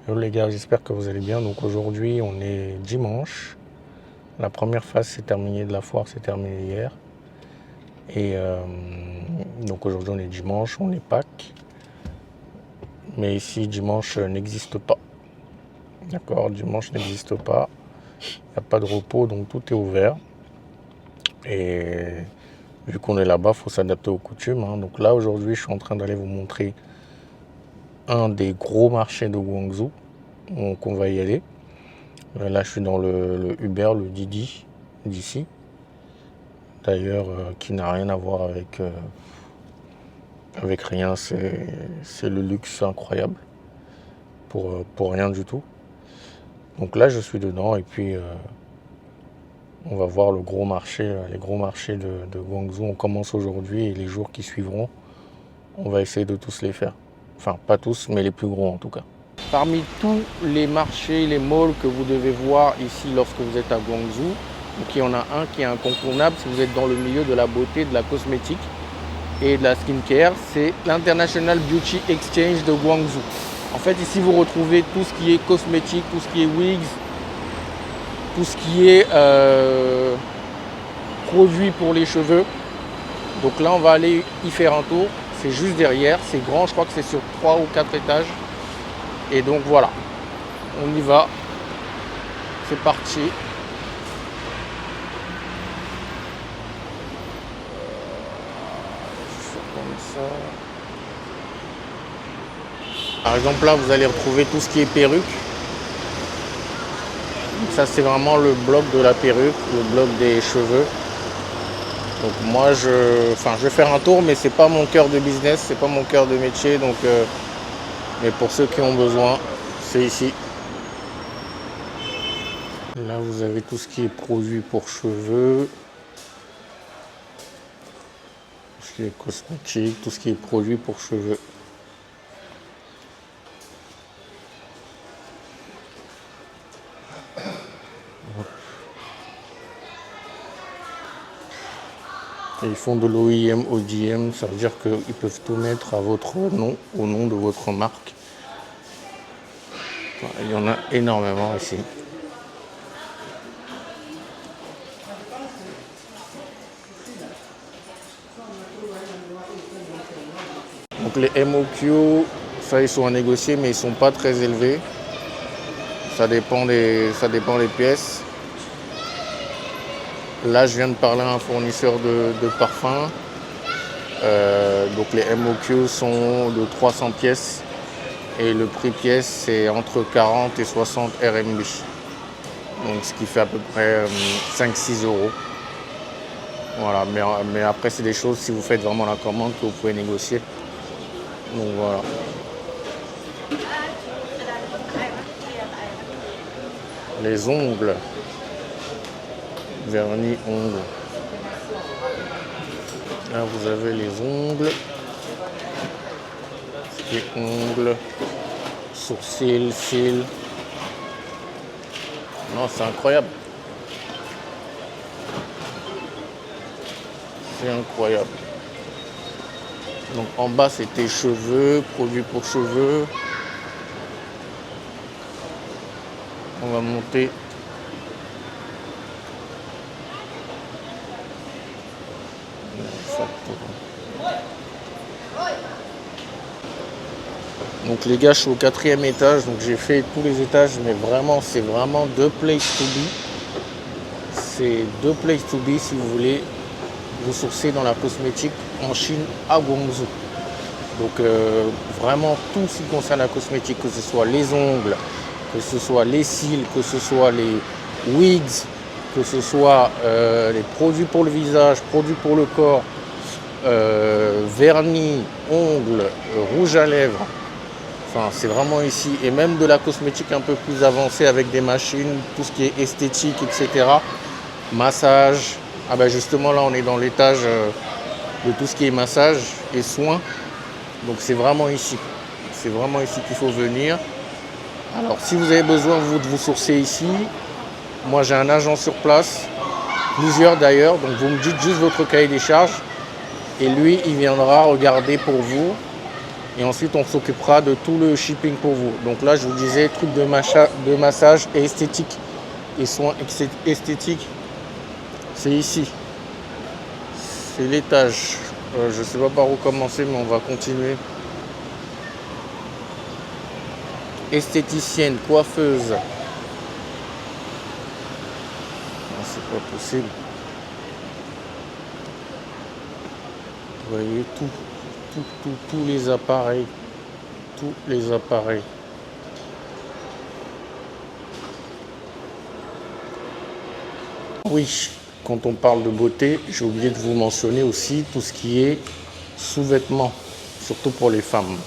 Hello les gars, j'espère que vous allez bien. Donc aujourd'hui on est dimanche. La première phase s'est terminée de la foire, s'est terminée hier. Et donc aujourd'hui on est dimanche, on est Pâques. Mais ici dimanche n'existe pas. D'accord, dimanche n'existe pas. Il n'y a pas de repos, donc tout est ouvert. Et vu qu'on est là-bas, il faut s'adapter aux coutumes, hein. Donc là aujourd'hui je suis en train d'aller vous montrer un des gros marchés de Guangzhou. Donc on va y aller. Là je suis dans le Uber, le Didi d'ici. D'ailleurs qui n'a rien à voir avec rien, c'est le luxe incroyable pour rien du tout. Donc là je suis dedans et puis on va voir le gros marché, les gros marchés de Guangzhou. On commence aujourd'hui et les jours qui suivront, on va essayer de tous les faire. Enfin pas tous mais les plus gros en tout cas. Parmi tous les marchés, les malls que vous devez voir ici lorsque vous êtes à Guangzhou, donc il y en a un qui est incontournable si vous êtes dans le milieu de la beauté, de la cosmétique et de la skincare, c'est l'International Beauty Exchange de Guangzhou. En fait ici vous retrouvez tout ce qui est cosmétique, tout ce qui est wigs, tout ce qui est produits pour les cheveux. Donc là on va aller y faire un tour, c'est juste derrière, c'est grand, je crois que c'est sur 3 ou 4 étages. Et donc voilà, on y va, c'est parti. Par exemple là vous allez retrouver tout ce qui est perruque. Ça c'est vraiment le bloc de la perruque, le bloc des cheveux. Donc moi je vais faire un tour mais c'est pas mon cœur de business, c'est pas mon cœur de métier. Donc mais pour ceux qui ont besoin, c'est ici. Là vous avez tout ce qui est produit pour cheveux. Tout ce qui est cosmétique, tout ce qui est produit pour cheveux. Et ils font de l'OEM, ODM, ça veut dire qu'ils peuvent tout mettre à votre nom, au nom de votre marque. Il y en a énormément ici. Donc les MOQ, ça ils sont à négocier mais ils sont pas très élevés. Ça dépend des pièces. Là je viens de parler à un fournisseur de parfums. Donc les MOQ sont de 300 pièces et le prix pièce c'est entre 40 et 60 RMB. Donc ce qui fait à peu près 5-6 euros. Voilà, mais après c'est des choses si vous faites vraiment la commande que vous pouvez négocier. Donc voilà. Les ongles. Vernis ongles. Là vous avez les ongles. Les ongles. Sourcils, cils. Non, c'est incroyable. C'est incroyable. Donc en bas c'était cheveux, produits pour cheveux. On va monter. Donc les gars, je suis au 4e étage, donc j'ai fait tous les étages, mais vraiment c'est vraiment the place to be. C'est the place to be si vous voulez vous sourcer dans la cosmétique en Chine à Guangzhou. Donc vraiment tout ce qui concerne la cosmétique, que ce soit les ongles, que ce soit les cils, que ce soit les wigs, que ce soit les produits pour le visage, produits pour le corps, vernis, ongles, rouge à lèvres. Enfin, c'est vraiment ici. Et même de la cosmétique un peu plus avancée avec des machines, tout ce qui est esthétique, etc. Massage. Ah ben justement là on est dans l'étage de tout ce qui est massage et soins. Donc c'est vraiment ici. C'est vraiment ici qu'il faut venir. Alors si vous avez besoin vous de vous sourcer ici, moi j'ai un agent sur place, plusieurs d'ailleurs, donc vous me dites juste votre cahier des charges et lui il viendra regarder pour vous Et ensuite, on s'occupera de tout le shipping pour vous. Donc là, je vous disais, trucs de massage et esthétique. Et soins esthétiques, c'est ici. C'est l'étage. Je ne sais pas par où commencer, mais on va continuer. Esthéticienne, coiffeuse. Non, c'est pas possible. Vous voyez tous les appareils. Tous les appareils. Oui, quand on parle de beauté, j'ai oublié de vous mentionner aussi tout ce qui est sous-vêtements, surtout pour les femmes.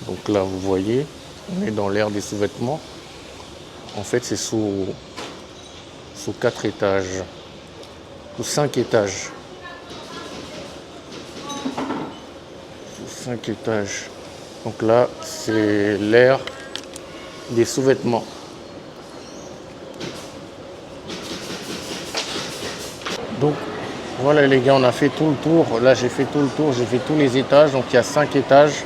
Donc là, vous voyez, on est dans l'ère des sous-vêtements. En fait, c'est sous 4 étages, ou 5 étages. Sous 5 étages. Donc là, c'est l'ère des sous-vêtements. Donc voilà les gars, on a fait tout le tour. Là, j'ai fait tout le tour, j'ai fait tous les étages. Donc il y a 5 étages.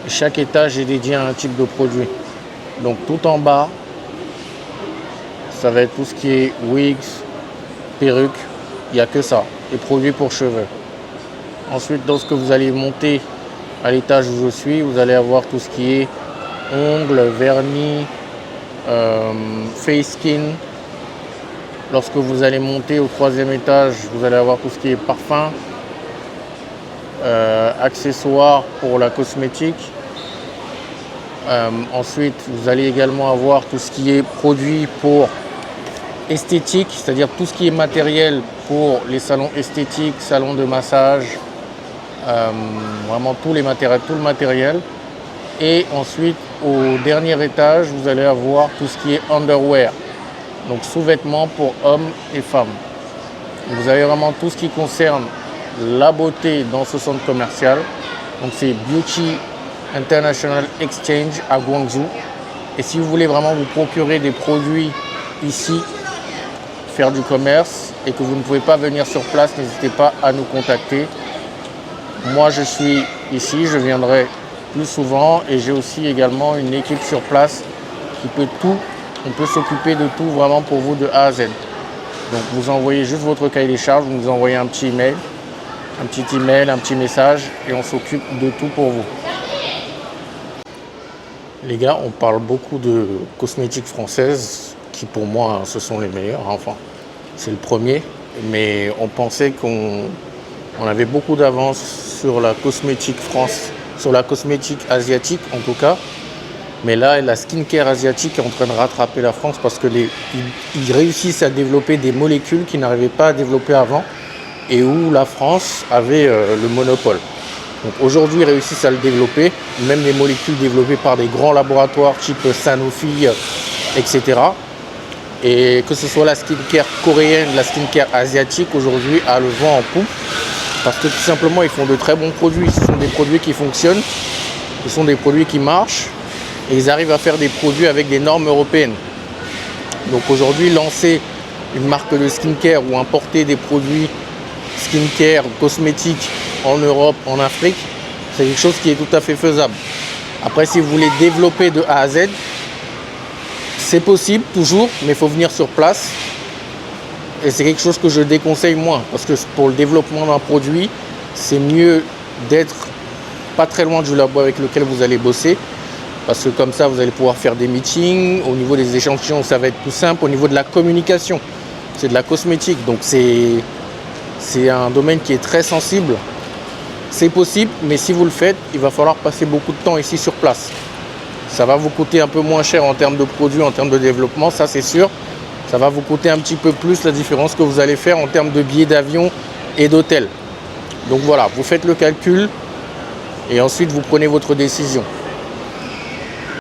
Chaque étage est dédié à un type de produit. Donc tout en bas, ça va être tout ce qui est wigs, perruques. Il n'y a que ça. Et produits pour cheveux. Ensuite, lorsque vous allez monter à l'étage où je suis, vous allez avoir tout ce qui est ongles, vernis, face skin. Lorsque vous allez monter au 3e étage, vous allez avoir tout ce qui est parfum, accessoires pour la cosmétique. Ensuite, vous allez également avoir tout ce qui est produits pour esthétique, c'est-à-dire tout ce qui est matériel pour les salons esthétiques, salons de massage, vraiment tout le matériel. Et ensuite, au dernier étage, vous allez avoir tout ce qui est underwear, donc sous-vêtements pour hommes et femmes. Vous avez vraiment tout ce qui concerne la beauté dans ce centre commercial. Donc c'est Beauty International Exchange à Guangzhou. Et si vous voulez vraiment vous procurer des produits ici, faire du commerce et que vous ne pouvez pas venir sur place, n'hésitez pas à nous contacter. Moi je suis ici, je viendrai plus souvent et j'ai aussi également une équipe sur place qui peut tout, on peut s'occuper de tout vraiment pour vous de A à Z. Donc vous envoyez juste votre cahier des charges, vous nous envoyez un petit email, un petit message et on s'occupe de tout pour vous. Les gars, on parle beaucoup de cosmétiques françaises qui pour moi ce sont les meilleures. Enfin, c'est le premier, mais on pensait qu'on avait beaucoup d'avance sur la cosmétique sur la cosmétique asiatique en tout cas. Mais là, la skincare asiatique est en train de rattraper la France parce que ils réussissent à développer des molécules qu'ils n'arrivaient pas à développer avant et où la France avait le monopole. Donc aujourd'hui, ils réussissent à le développer, même les molécules développées par des grands laboratoires type Sanofi, etc. Et que ce soit la skincare coréenne, la skincare asiatique, aujourd'hui a le vent en poupe parce que tout simplement, ils font de très bons produits. Ce sont des produits qui fonctionnent, ce sont des produits qui marchent. Et ils arrivent à faire des produits avec des normes européennes. Donc aujourd'hui, lancer une marque de skincare ou importer des produits skincare, cosmétiques en Europe, en Afrique, c'est quelque chose qui est tout à fait faisable. Après, si vous voulez développer de A à Z, c'est possible toujours, mais il faut venir sur place. Et c'est quelque chose que je déconseille moins, parce que pour le développement d'un produit, c'est mieux d'être pas très loin du labo avec lequel vous allez bosser. Parce que comme ça, vous allez pouvoir faire des meetings. Au niveau des échantillons, ça va être tout simple. Au niveau de la communication, c'est de la cosmétique. Donc c'est un domaine qui est très sensible. C'est possible, mais si vous le faites, il va falloir passer beaucoup de temps ici sur place. Ça va vous coûter un peu moins cher en termes de produits, en termes de développement, ça c'est sûr. Ça va vous coûter un petit peu plus la différence que vous allez faire en termes de billets d'avion et d'hôtel. Donc voilà, vous faites le calcul et ensuite vous prenez votre décision.